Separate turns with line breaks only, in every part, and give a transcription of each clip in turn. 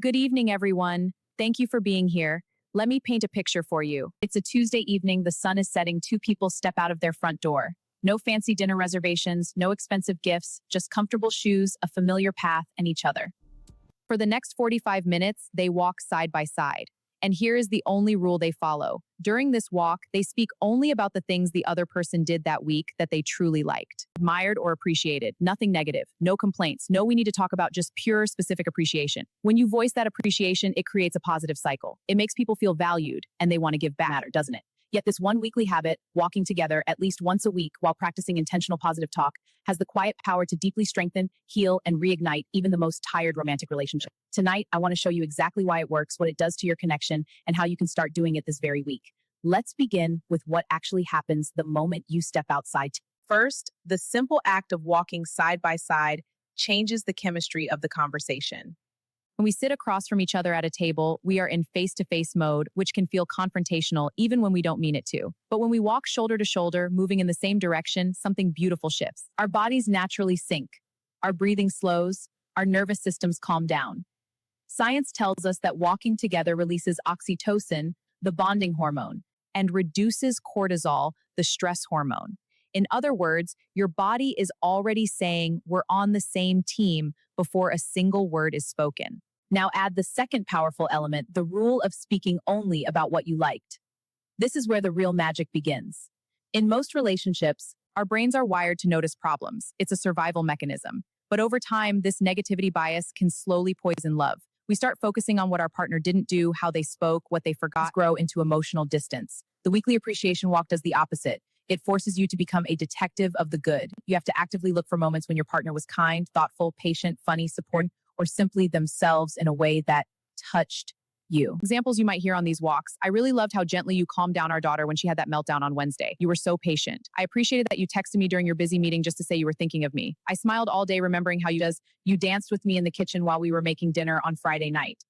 Good evening, everyone. Thank you for being here. Let me paint a picture for you. It's a Tuesday evening, the sun is setting, two people step out of their front door. No fancy dinner reservations, no expensive gifts, just comfortable shoes, a familiar path, and each other. For the next 45 minutes, they walk side by side. And here is the only rule they follow. During this walk, they speak only about the things the other person did that week that they truly liked, admired, or appreciated. Nothing negative, no complaints, no we need to talk about, just pure specific appreciation. When you voice that appreciation, it creates a positive cycle. It makes people feel valued and they want to give back, doesn't it? Yet this one weekly habit, walking together at least once a week while practicing intentional positive talk, has the quiet power to deeply strengthen, heal, and reignite even the most tired romantic relationship. Tonight, I want to show you exactly why it works, what it does to your connection, and how you can start doing it this very week. Let's begin with what actually happens the moment you step outside.
First, the simple act of walking side by side changes the chemistry of the conversation.
When we sit across from each other at a table, we are in face-to-face mode, which can feel confrontational even when we don't mean it to. But when we walk shoulder to shoulder, moving in the same direction, something beautiful shifts. Our bodies naturally sync. Our breathing slows. Our nervous systems calm down. Science tells us that walking together releases oxytocin, the bonding hormone, and reduces cortisol, the stress hormone. In other words, your body is already saying we're on the same team before a single word is spoken. Now add the second powerful element, the rule of speaking only about what you liked. This is where the real magic begins. In most relationships, our brains are wired to notice problems. It's a survival mechanism. But over time, this negativity bias can slowly poison love. We start focusing on what our partner didn't do, how they spoke, what they forgot, grow into emotional distance. The weekly appreciation walk does the opposite. It forces you to become a detective of the good. You have to actively look for moments when your partner was kind, thoughtful, patient, funny, supportive, or simply themselves in a way that touched you. Examples you might hear on these walks. I really loved how gently you calmed down our daughter when she had that meltdown on Wednesday. You were so patient. I appreciated that you texted me during your busy meeting just to say you were thinking of me. I smiled all day remembering how you danced with me in the kitchen while we were making dinner on Friday night.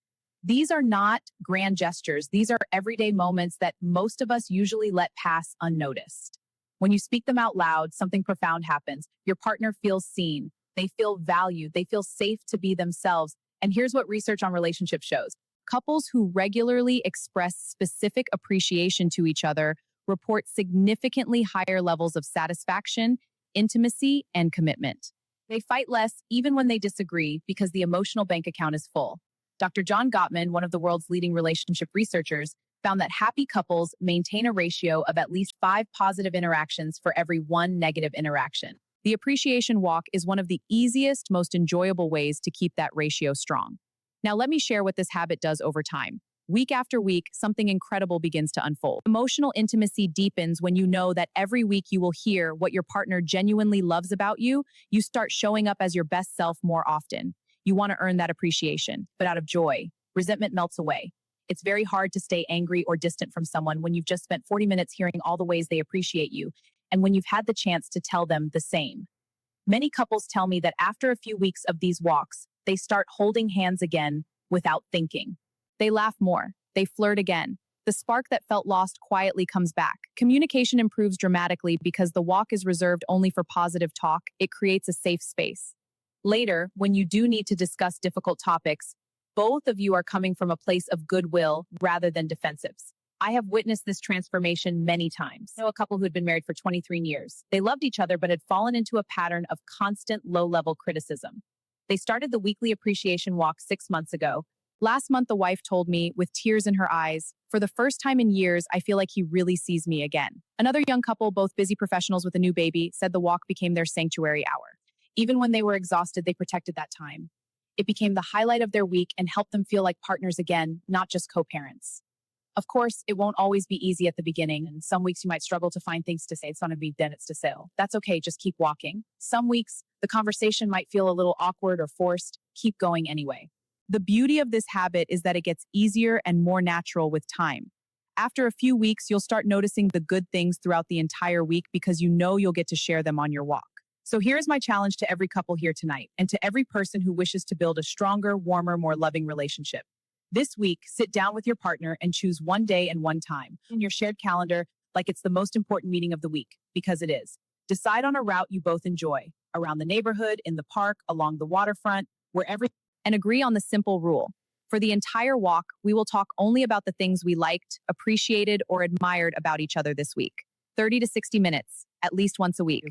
These are not grand gestures. These are everyday moments that most of us usually let pass unnoticed. When you speak them out loud, something profound happens. Your partner feels seen. They feel valued. They feel safe to be themselves. And here's what research on relationships shows. Couples who regularly express specific appreciation to each other report significantly higher levels of satisfaction, intimacy, and commitment. They fight less even when they disagree because the emotional bank account is full. Dr. John Gottman, one of the world's leading relationship researchers, found that happy couples maintain a ratio of at least 5 positive interactions for every 1 negative interaction. The appreciation walk is one of the easiest, most enjoyable ways to keep that ratio strong. Now, let me share what this habit does over time. Week after week, something incredible begins to unfold. Emotional intimacy deepens when you know that every week you will hear what your partner genuinely loves about you. You start showing up as your best self more often. You want to earn that appreciation, but out of joy, resentment melts away. It's very hard to stay angry or distant from someone when you've just spent 40 minutes hearing all the ways they appreciate you, and when you've had the chance to tell them the same. Many couples tell me that after a few weeks of these walks, they start holding hands again without thinking. They laugh more. They flirt again. The spark that felt lost quietly comes back. Communication improves dramatically because the walk is reserved only for positive talk. It creates a safe space. Later, when you do need to discuss difficult topics, both of you are coming from a place of goodwill rather than defensives. I have witnessed this transformation many times. I know a couple who had been married for 23 years. They loved each other, but had fallen into a pattern of constant low-level criticism. They started the weekly appreciation walk 6 months ago. Last month, the wife told me, with tears in her eyes, "For the first time in years, I feel like he really sees me again." Another young couple, both busy professionals with a new baby, said the walk became their sanctuary hour. Even when they were exhausted, they protected that time. It became the highlight of their week and helped them feel like partners again, not just co-parents. Of course, it won't always be easy at the beginning, and some weeks you might struggle to find things to say. It's not a big then it's to sell. That's okay, just keep walking. Some weeks, the conversation might feel a little awkward or forced. Keep going anyway. The beauty of this habit is that it gets easier and more natural with time. After a few weeks, you'll start noticing the good things throughout the entire week because you know you'll get to share them on your walk. So here's my challenge to every couple here tonight, and to every person who wishes to build a stronger, warmer, more loving relationship. This week, sit down with your partner and choose one day and one time in your shared calendar like it's the most important meeting of the week, because it is. Decide on a route you both enjoy, around the neighborhood, in the park, along the waterfront, wherever, and agree on the simple rule. For the entire walk, we will talk only about the things we liked, appreciated, or admired about each other this week. 30 to 60 minutes, at least once a week.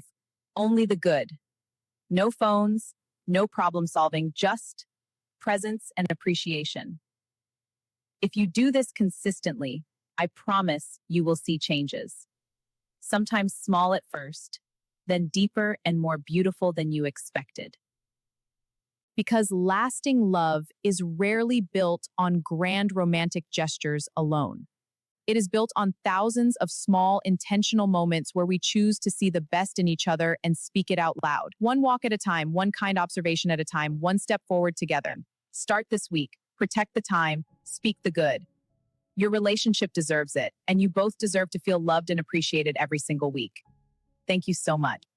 Only the good. No phones, no problem solving, just presence and appreciation. If you do this consistently, I promise you will see changes. Sometimes small at first, then deeper and more beautiful than you expected. Because lasting love is rarely built on grand romantic gestures alone. It is built on thousands of small, intentional moments where we choose to see the best in each other and speak it out loud. One walk at a time, one kind observation at a time, one step forward together. Start this week. Protect the time. Speak the good. Your relationship deserves it, and you both deserve to feel loved and appreciated every single week. Thank you so much.